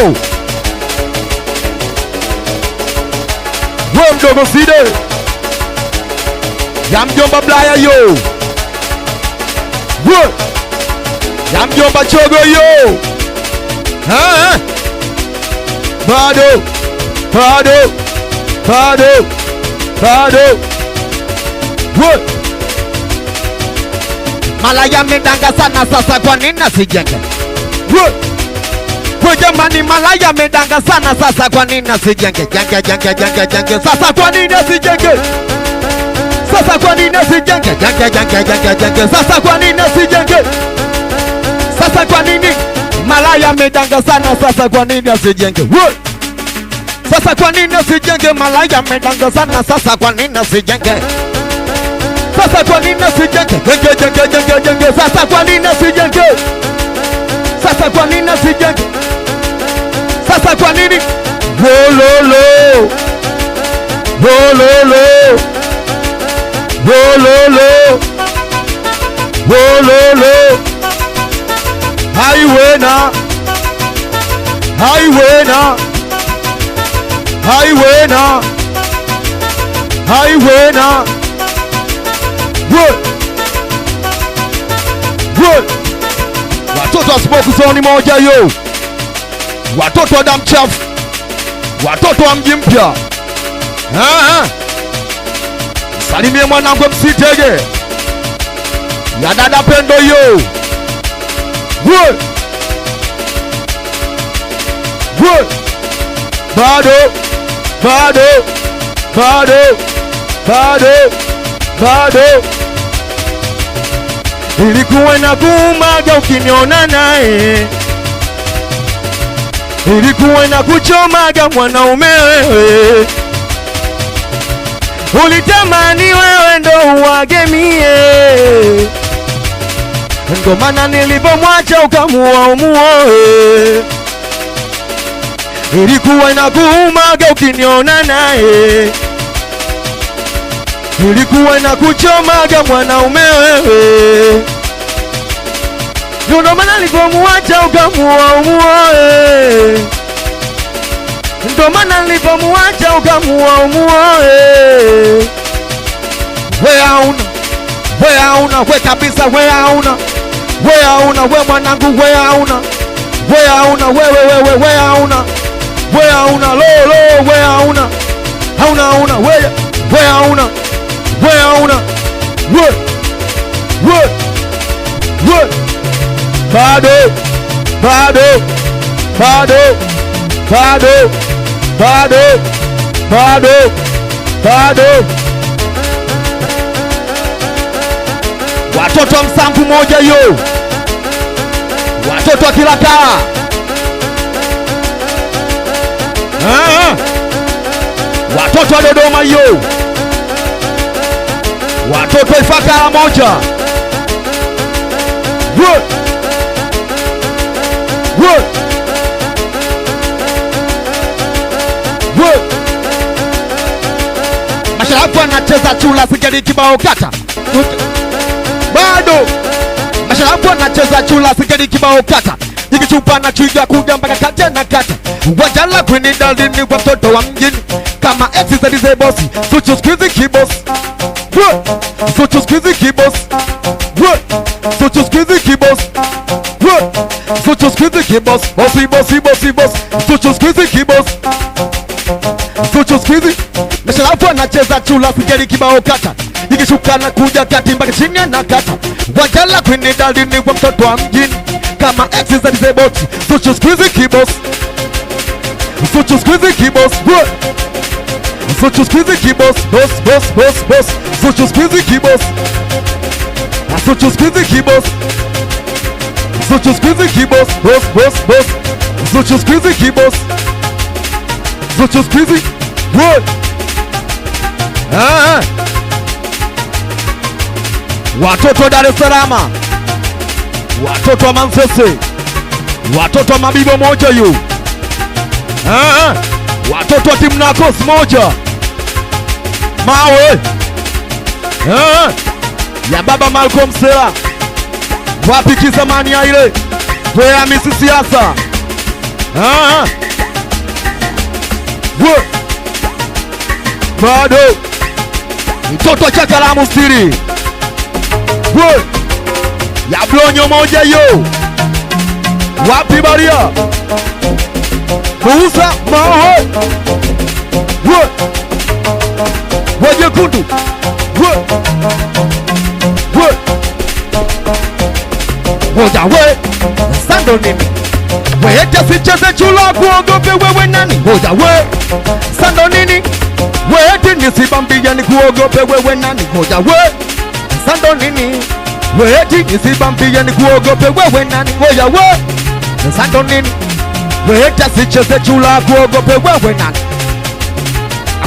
yo. We mdogo Side ya mjomba Blaya yo. We ya mjomba Chogo yo. Bado we malaya medanga sana sasa kwa nini nasijenge? We jamani malaya medanga sana sasa kwa nini nasijenge? Jenge sasa kwa nini nasijenge? Sasa kwa nini nasijenge? Jenge sasa kwa nini nasijenge? Sasa kwa nini malaya medanga sana sasa kwa nini nasijenge? Sasa kwa nini nasijenge? Malaya medanga sana sasa kwa nini nasijenge? Sasa kwa nini nasijenge? Jenge sasa kwa nini nasijenge? Sasa kwa nini nasijenge? Sasa kwa nini? Wololo wololo wololo wololo haiwena haiwena haiwena haiwena watoto wa smoke zone moja yo, watoto wa damu chafu, watoto wa mji mpya. Salimie mwanangu Msitege ya dada Pendo yo. Bado ilikuwa na kuumaga ukiniona naye, ilikuwa na kuchomaga mwanaume wewe, ulitamani wewe ndo uwagemie, ndo maana nilipomwacha ukamua umuoe. Ilikuwa na kuumaga ukiniona naye, ilikuwa na kuchomaga mwanaume wewe, ndo maana nilipomwacha ukamua umuoe, ndo maana nilipomwacha ukamua umuoe. We hauna we kabisa, we hauna we mwanangu, we hauna wewe we hauna lolo, we hauna we hauna bado watoto wa Msamvu moja yo, watoto wa Kilakala, watoto wa Dodoma yo, watoto wa Ifakara moja. Masharafu anacheza chula sigari kibao kata. Bado Masharafu anacheza chula sigari kibao kata. Nikichupa na chuiga kuja mpaka kata na kata. Wajala kwenye dalini kwa mtoto wa mjini, kama exi za dize bosi, suchu squeezy kibosi. Suchu squeezy kibosi. Suchu squeezy kibosi. Suchu squeezy kibosi. Bosi. Suchu squeezy kibosi. Suchu squeezy. Masharafu anacheza chula sigari kibao kata. Nikishuka na kuja kati mpaka chini na kata. Wajala kwenye dalini kwa mtoto wa mjini, kama exi za dize bosi, suchu squeezy kibosi. Suchu squeezy kibosi. Suchu squeezy kibosi. Boss. Suchu squeezy kibosi. Suchu squeezy kibosi. Suchu squeezy kibosi. Boss. Suchu squeezy kibosi. Suchu squeezy. Watoto wa Dar es Salaam, watoto wa Manzese, watoto wa Mabibo moja yu, watoto wa timu Nakos moja mawe ya baba Malcolm Sela, wapi kizamani ya ile wea misi siasa Bado mtoto cha kalamu stiri ya blonyo moja yo. Wapi baria kuuza maho wajekundu moja we sando nini wete sicheze chula kuogope wewe nani. Moja we sando nini wete nisibambia ni kuogope wewe nani. Moja we sando nini wete nisibambia ni kuogope wewe nani. Moja we sando nini wete sicheze chula kuogope wewe nani.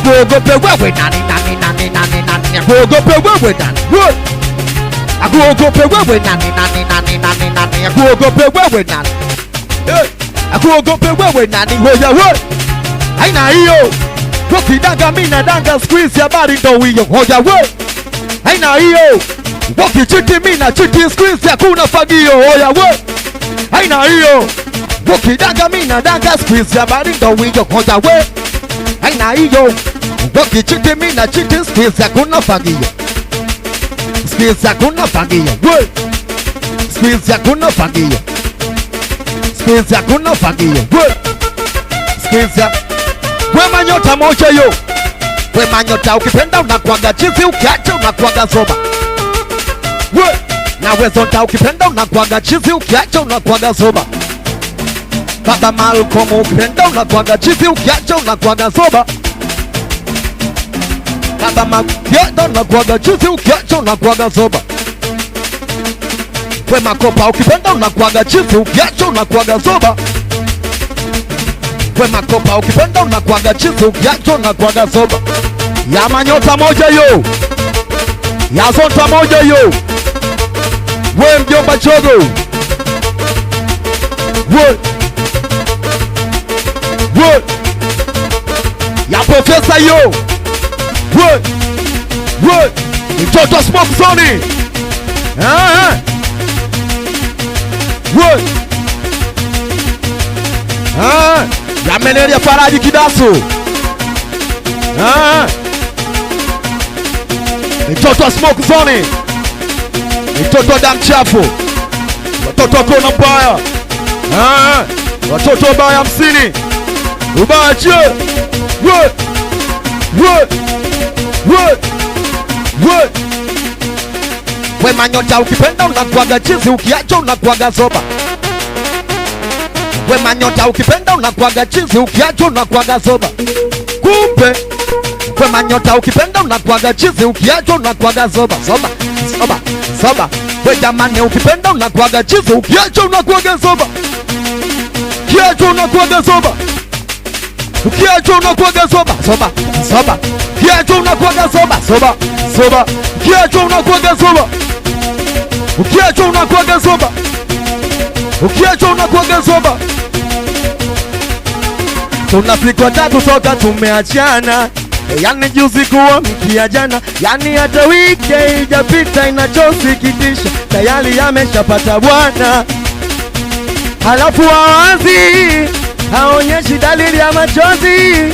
Kuogope wewe nani nani nani nani nani. Kuogope wewe nani. Akuogope wewe nani nani nani nani nani. Akuogope wewe nani. Akuogope wewe nani. Hoya we haina hiyo wakidanga mina danga squeeze ya bari ndo hiyo. Hoya we haina hiyo wakichiti mina chiti squeeze ya kuna fagio. Hoya we haina hiyo wakidanga mina danga squeeze ya bari ndo hiyo. Hoya we haina hiyo wakichiti mina chiti squeeze ya kuna fagio. Squeeze ya kuna fagio we squeeze ya kuna fagio. Squeeze ya kuna fagio we squeeze ya wema nyota moja yo. Wema nyota ukipenda unakuaga chizi ukiacha unakuaga soba we. Na wezonta ukipenda unakuaga chizi ukiacha unakuaga soba. Baba Malcolm ukipenda unakuaga chizi ukiacha unakuaga soba. Baba Malcolm unakuaga chizi ukiacha unakuaga soba. Wema Kopa ukipenda unakuaga chizi ukiacha unakuaga soba. Wema Kopa ukipenda unakuaga chizi ukiacha unakuaga soba. Ya manyota moja yo. Ya zonta moja yo. We mjomba chogo. We ya profesa yo. We mtoto smoke zone. Ya menelia Faraji Kidasu. Mtoto smoke zone. Mtoto damu chafu. Watoto kona mbaya. Watoto baya 50. Ubaya chie. Wema nyota ukipenda unakuaga chizi ukiacha unakuaga soba. Wema nyota ukipenda unakuaga chizi ukiacha unakuaga soba. Kumbe wema nyota ukipenda unakuaga chizi ukiacha unakuaga soba. Soba soba soba. We jamani ukipenda unakuaga chizi ukiacha unakuaga soba. Ukiacha unakuaga soba. Ukiacha unakuaga soba. Soba soba. Ukiacha unakuaga soba. Soba soba. Ukiacha unakuaga soba. Ukiacha unakuaga soba. Ukiacha unakuaga soba. Tunafika tatu soka tumeachana. Yani juzi kuwa mkia jana. Yani hata wiki haijapita inachosikitisha. Tayari ameshapata bwana. Halafu hawazi haonyeshi dalili ya machozi.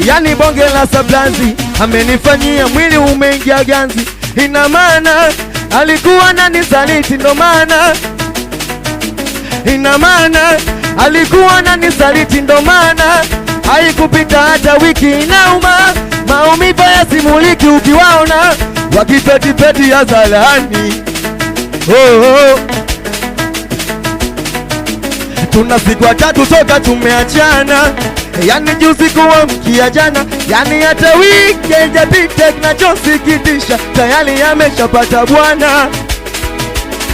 Yani bonge la sablazi amenifanyia mwili umeingia ganzi. Ina maana alikuwa ananisaliti ndo maana. Ina maana alikuwa ananisaliti ndo maana. Haikupita hata wiki inauma. Maumivu yasimuliki ukiwaona. Wakipetipeti ya zalani. Tuna siku tatu soka tumeachana. Yani juzi kuwa mkia jana. Yani hata wiki haijapita kinachosikitisha. Tayari ameshapata bwana.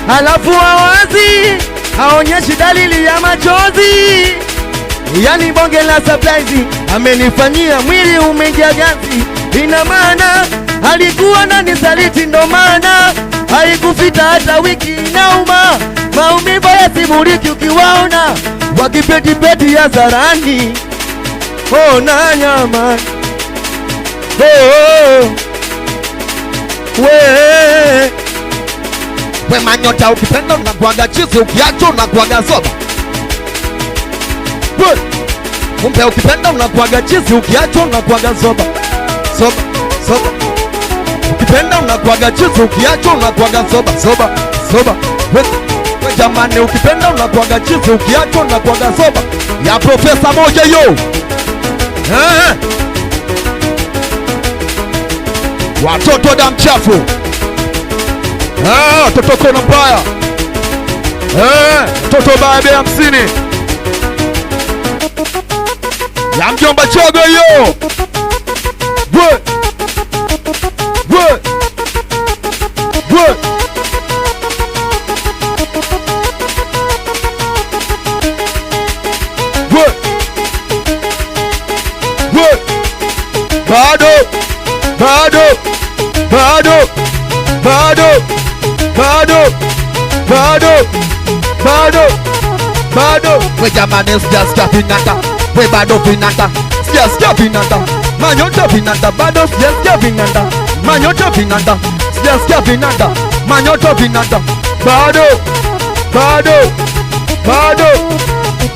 Halafu hawazi haonyeshi dalili ya machozi. Yani bonge la surprise amenifanyia mwili umeingia ganzi. Ina maana alikuwa ananisaliti ndo maana. Haikufita hata wiki inauma. Maumivu yasimuliki ukiwaona. Wakipetipeti ya zarani. Na nyama. Wema nyota ukipenda unakuaga chizi ukiacha unakuaga soba. Kumbe ukipenda unakuaga chizi, ukiacho unakuaga zoba. Zoba, zoba. Ukipenda unakuaga chizi, ukiacho unakuaga zoba. Zoba, zoba. We jamani, ukipenda unakuaga chizi, ukiacho unakuaga zoba. Ya Profesa moja yo. Watoto damu chafu. Watoto kona mbaya. Watoto baada ya 50. Ya mjomba Chogo yo. Bwe. Bwe. Bwe. Bwe. Bwe. Bado. Bado. Bado. Bado. Bado. Bado. Bado. Bado. We jamani sijasikia vinanda. We bado vinanda. Sijasikia vinanda. Manyota vinanda. Bado sijasikia vinanda. Manyota vinanda. Sijasikia vinanda. Manyota vinanda. Bado. Bado. Bado.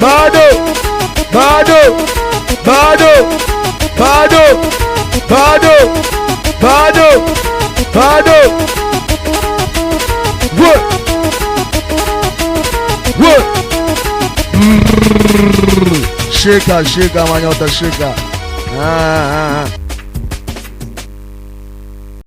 Bado. Bado. Bado. Bado. Bado. Bado. Bado. Shika, shika manyota, shika.